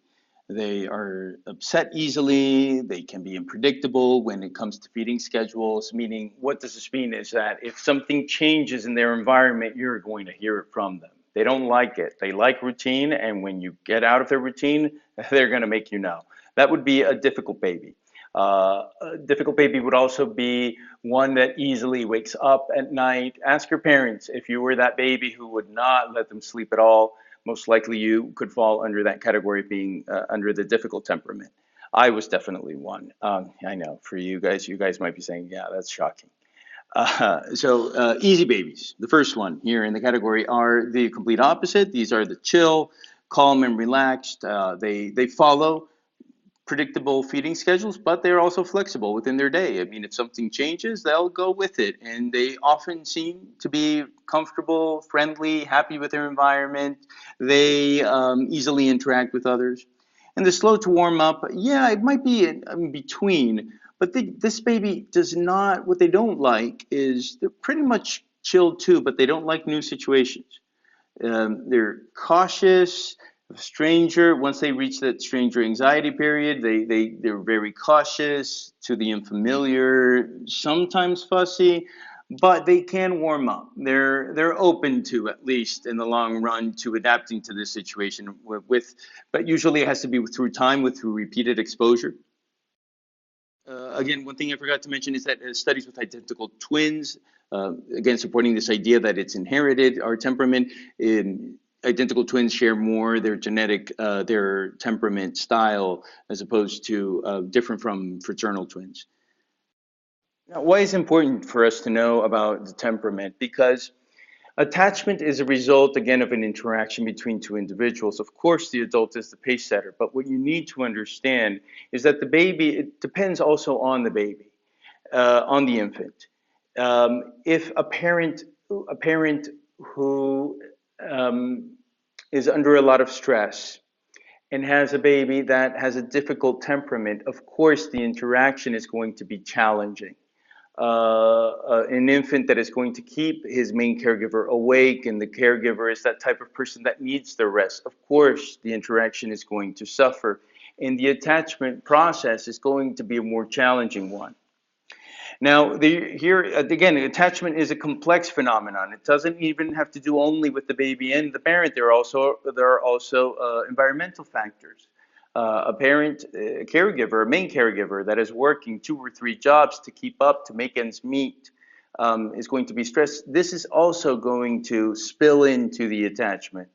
They are upset easily. They can be unpredictable when it comes to feeding schedules, meaning what does this mean is that if something changes in their environment, you're going to hear it from them. They don't like it. They like routine, and when you get out of their routine, they're going to make you know. That would be a difficult baby. A difficult baby would also be one that easily wakes up at night. Ask your parents if you were that baby who would not let them sleep at all. Most likely you could fall under that category of being under the difficult temperament. I was definitely one. I know for you guys might be saying, yeah, that's shocking. Easy babies, the first one here in the category, are the complete opposite. These are the chill, calm, and relaxed. They follow predictable feeding schedules, but they're also flexible within their day. I mean, if something changes, they'll go with it. And they often seem to be comfortable, friendly, happy with their environment. They easily interact with others. And the slow to warm up, yeah, it might be in between, but this baby does not, what they don't like is they're pretty much chilled too, but they don't like new situations. They're cautious. Stranger, once they reach that stranger anxiety period, they're very cautious to the unfamiliar, sometimes fussy, but they can warm up. They're open to, at least in the long run, to adapting to this situation but usually it has to be through time, through repeated exposure. Again, one thing I forgot to mention is that studies with identical twins, again, supporting this idea that it's inherited, our temperament. Identical twins share more their temperament style as opposed to different from fraternal twins. Now, why is it important for us to know about the temperament? Because attachment is a result, again, of an interaction between two individuals. Of course, the adult is the pace setter, but what you need to understand is that it depends also on the baby, on the infant. If a parent who is under a lot of stress and has a baby that has a difficult temperament, of course the interaction is going to be challenging. An infant that is going to keep his main caregiver awake, and the caregiver is that type of person that needs the rest, of course the interaction is going to suffer, and the attachment process is going to be a more challenging one. Now, here again, attachment is a complex phenomenon. It doesn't even have to do only with the baby and the parent. There are also environmental factors. A parent, a caregiver, a main caregiver that is working 2 or 3 jobs to keep up to make ends meet is going to be stressed. This is also going to spill into the attachment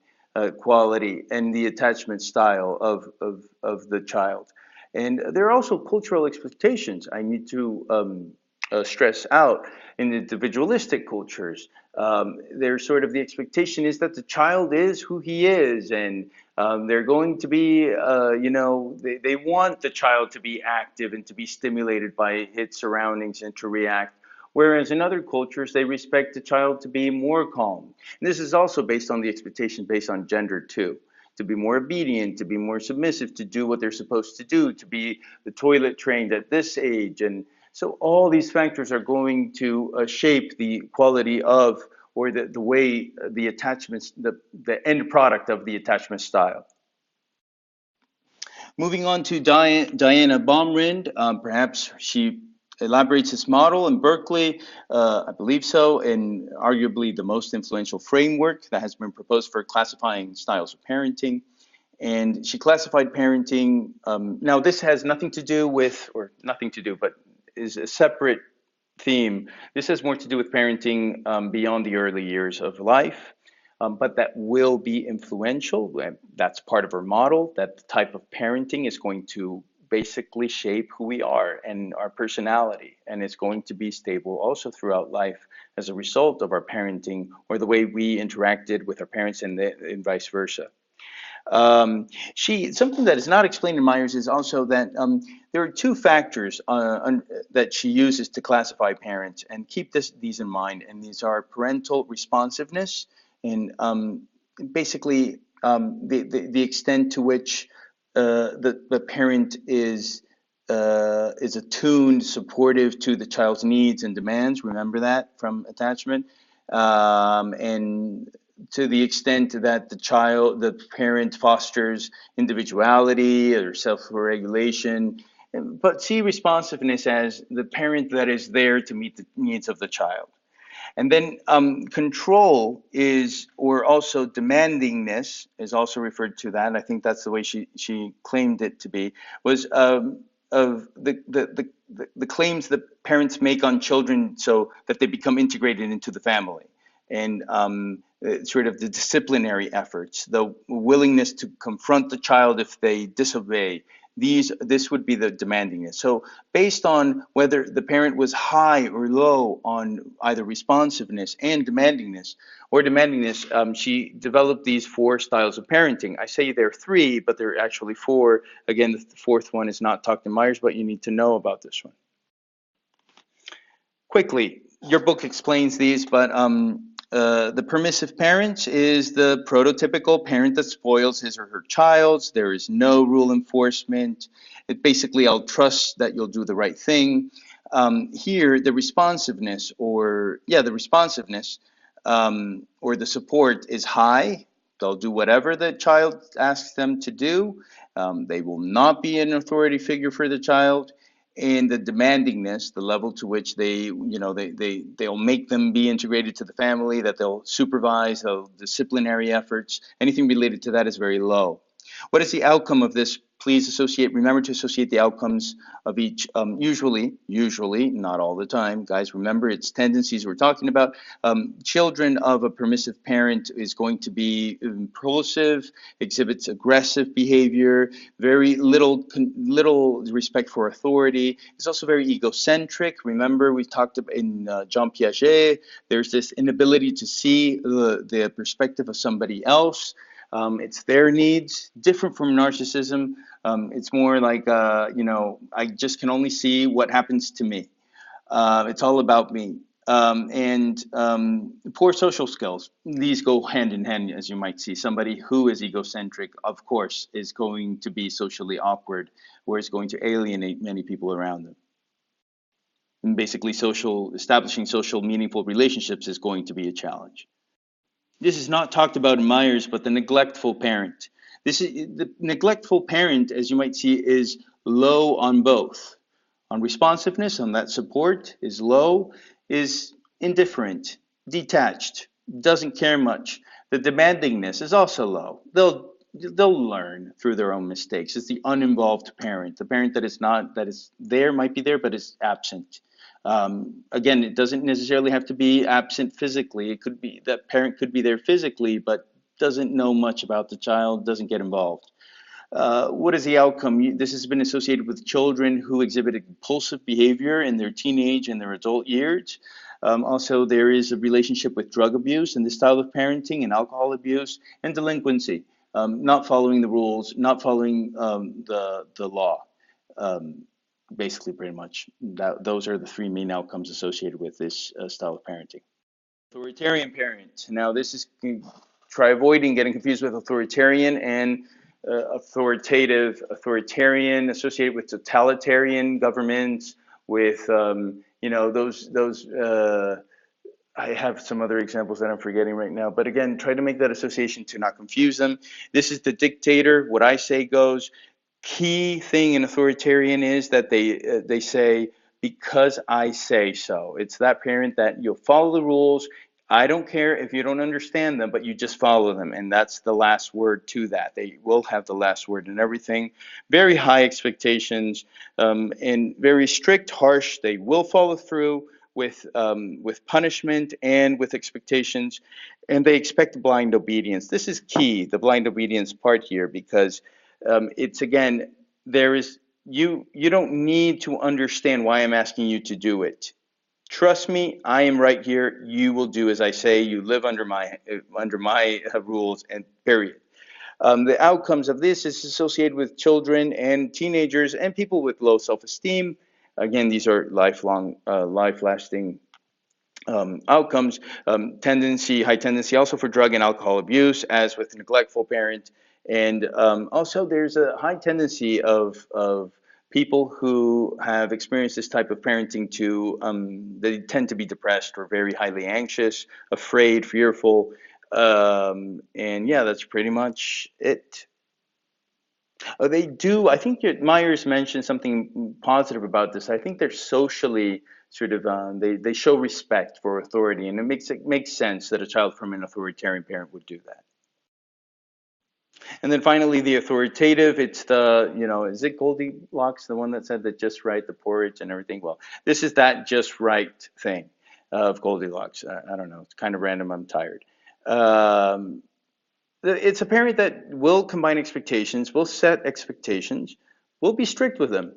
quality and the attachment style of the child. And there are also cultural expectations. I need to stress out in individualistic cultures. There's sort of the expectation is that the child is who he is, and they're going to be, they want the child to be active and to be stimulated by its surroundings and to react. Whereas in other cultures, they respect the child to be more calm. And this is also based on the expectation based on gender too, to be more obedient, to be more submissive, to do what they're supposed to do, to be the toilet trained at this age. And so all these factors are going to shape the quality of, or the way the attachments, the end product of the attachment style. Moving on to Diana Baumrind, perhaps she elaborates this model in Berkeley, I believe so, and arguably the most influential framework that has been proposed for classifying styles of parenting. And she classified parenting. Now, this has nothing to do with, or nothing to do, but is a separate theme. This has more to do with parenting beyond the early years of life, but that will be influential. That's part of our model, that the type of parenting is going to basically shape who we are and our personality, and it's going to be stable also throughout life as a result of our parenting or the way we interacted with our parents and vice versa. Something that is not explained in Myers is also that there are 2 factors that she uses to classify parents, and keep these in mind. And these are parental responsiveness and basically the extent to which the parent is attuned, supportive to the child's needs and demands. Remember that from attachment, and to the extent that the parent fosters individuality or self-regulation. But see responsiveness as the parent that is there to meet the needs of the child. And then control is, or also demandingness is also referred to that. I think that's the way she claimed it to be, was of the claims that parents make on children so that they become integrated into the family. And sort of the disciplinary efforts, the willingness to confront the child if they disobey. This would be the demandingness. So based on whether the parent was high or low on either responsiveness and demandingness, she developed these 4 styles of parenting. I say there are 3, but there are actually 4. Again, the 4th one is not talked in Myers, but you need to know about this one. Quickly, your book explains these, but the permissive parent is the prototypical parent that spoils his or her child. There is no rule enforcement. Basically, I'll trust that you'll do the right thing. Here, the responsiveness, or the support is high. They'll do whatever the child asks them to do. They will not be an authority figure for the child. And the demandingness, the level to which they'll make them be integrated to the family, that they'll supervise, disciplinary efforts, anything related to that is very low. What is the outcome of this? Please remember to associate the outcomes of each, usually, not all the time. Guys, remember it's tendencies we're talking about. Children of a permissive parent is going to be impulsive, exhibits aggressive behavior, very little respect for authority. It's also very egocentric. Remember, we talked about in Jean Piaget, there's this inability to see the perspective of somebody else. It's their needs, different from narcissism. It's more like, I just can only see what happens to me. It's all about me. And poor social skills. These go hand in hand, as you might see. Somebody who is egocentric, of course, is going to be socially awkward, or is going to alienate many people around them. And basically, establishing social, meaningful relationships is going to be a challenge. This is not talked about in Myers, but the neglectful parent. The neglectful parent, as you might see, is low on both. On responsiveness, on that support, is low, is indifferent, detached, doesn't care much. The demandingness is also low. They'll learn through their own mistakes. It's the uninvolved parent, the parent that is there, might be there, but is absent. Again, it doesn't necessarily have to be absent physically. It could be that parent could be there physically, but doesn't know much about the child, doesn't get involved. What is the outcome? This has been associated with children who exhibited impulsive behavior in their teenage and their adult years. Also, there is a relationship with drug abuse and this style of parenting, and alcohol abuse and delinquency, not following the rules, not following the law. Um, Basically, pretty much, those are the three main outcomes associated with this style of parenting. Authoritarian parent. Now, this is try avoiding getting confused with authoritarian and authoritative. Authoritarian associated with totalitarian governments, with those. I have some other examples that I'm forgetting right now, but again, try to make that association to not confuse them. This is the dictator. What I say goes. Key thing in authoritarian is that they say because I say so. It's that parent that you'll follow the rules. I don't care if you don't understand them, but you just follow them, and that's the last word to that. They will have the last word in everything. Very high expectations, and very strict, harsh. They will follow through with punishment and with expectations, and they expect blind obedience. This is key, the blind obedience part here, because it's again, there is you don't need to understand why I'm asking you to do it. Trust me, I am right here. You will do as I say. You live under my rules, and period. The outcomes of this is associated with children and teenagers and people with low self-esteem. Again, these are life-lasting outcomes. High tendency also for drug and alcohol abuse, as with neglectful parent. And also, there's a high tendency of people who have experienced this type of parenting to they tend to be depressed or very highly anxious, afraid, fearful, and yeah, that's pretty much it. They do. I think Myers mentioned something positive about this. I think they're socially sort of they show respect for authority, and it makes sense that a child from an authoritarian parent would do that. And then finally, the authoritative. It's is it Goldilocks, the one that said that just right, the porridge and everything? Well, this is that just right thing of Goldilocks. I don't know. It's kind of random. I'm tired. Um, it's a parent that will combine expectations, will set expectations, will be strict with them,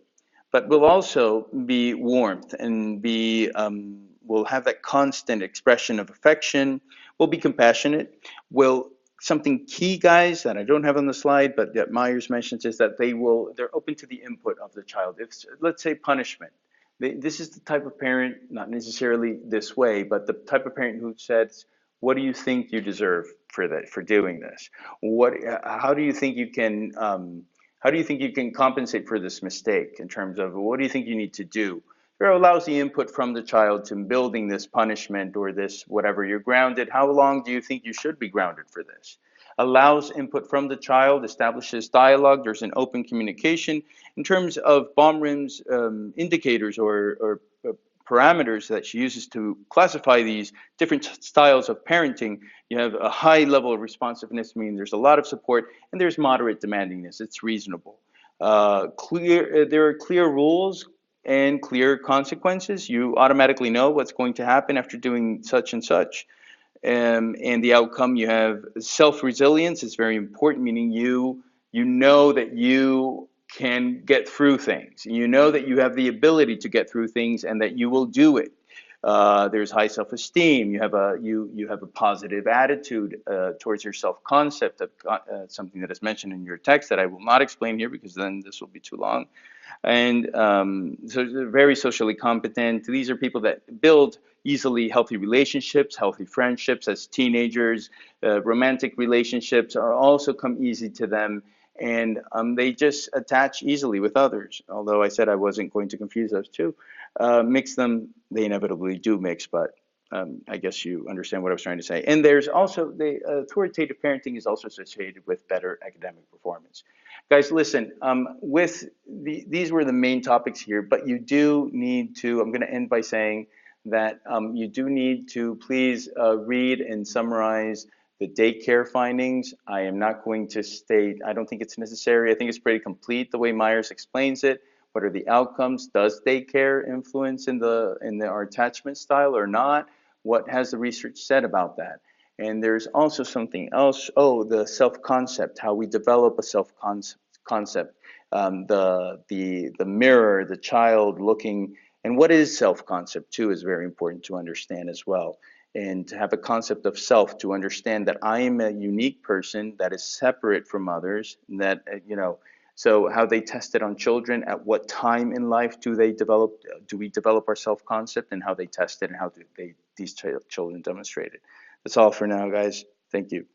but will also be warmth and will have that constant expression of affection, will be compassionate, will something key, guys, that I don't have on the slide, but that Myers mentions is that they're open to the input of the child. If, let's say, punishment. This is the type of parent, not necessarily this way, but the type of parent who says, "What do you think you deserve for that, for doing this? What? How do you think you can? How do you think you can compensate for this mistake in terms of what do you think you need to do?" There allows the input from the child to building this punishment or this whatever. You're grounded. How long do you think you should be grounded for this? Allows input from the child, establishes dialogue. There's an open communication. In terms of Baumrind's indicators or parameters that she uses to classify these different styles of parenting, you have a high level of responsiveness, meaning there's a lot of support, and there's moderate demandingness. It's reasonable. There are clear rules and clear consequences. You automatically know what's going to happen after doing such and such. And the outcome, you have self-resilience is very important, meaning you know that you can get through things. You know that you have the ability to get through things and that you will do it. There's high self-esteem. You have a positive attitude towards your self-concept, of something that is mentioned in your text that I will not explain here because then this will be too long. And so they're very socially competent. These are people that build easily healthy relationships, healthy friendships as teenagers. Romantic relationships are also come easy to them, and they just attach easily with others. Although I said I wasn't going to confuse those two, mix them, they inevitably do mix, but I guess you understand what I was trying to say. And there's also the authoritative parenting is also associated with better academic performance. Guys, listen, these were the main topics here, but you do need to, I'm going to end by saying that you do need to please read and summarize the daycare findings. I am not going to state, I don't think it's necessary. I think it's pretty complete the way Myers explains it. What are the outcomes? Does daycare influence in our attachment style or not? What has the research said about that? And there's also something else. Oh, the self-concept, how we develop a self-concept. The mirror, the child looking, and what is self-concept too is very important to understand as well. And to have a concept of self, to understand that I am a unique person that is separate from others, that, so how they test it on children, at what time in life do we develop our self-concept, and how they test it, and how do these children demonstrate it. That's all for now, guys. Thank you.